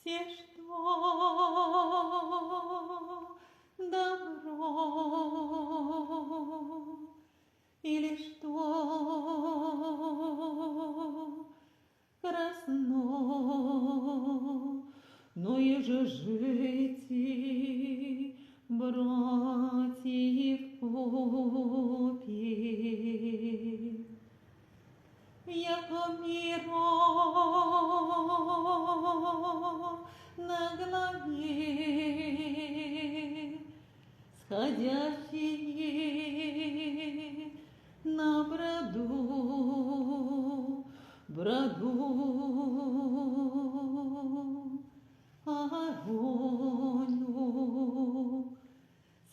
все, что добро или что красно, но и же жити, братьев попе. Яко миро на голове, сходящие на броду огонь,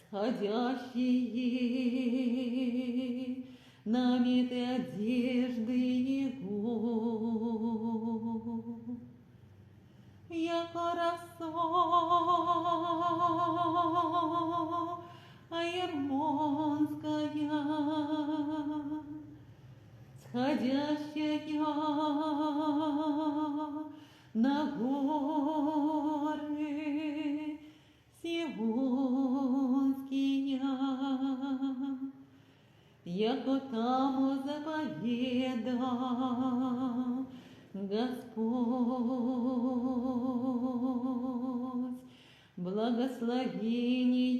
сходящие на миты одежды его, яко роса ермонская, сходящая на горы сионские, яко там заповедал Господь благословение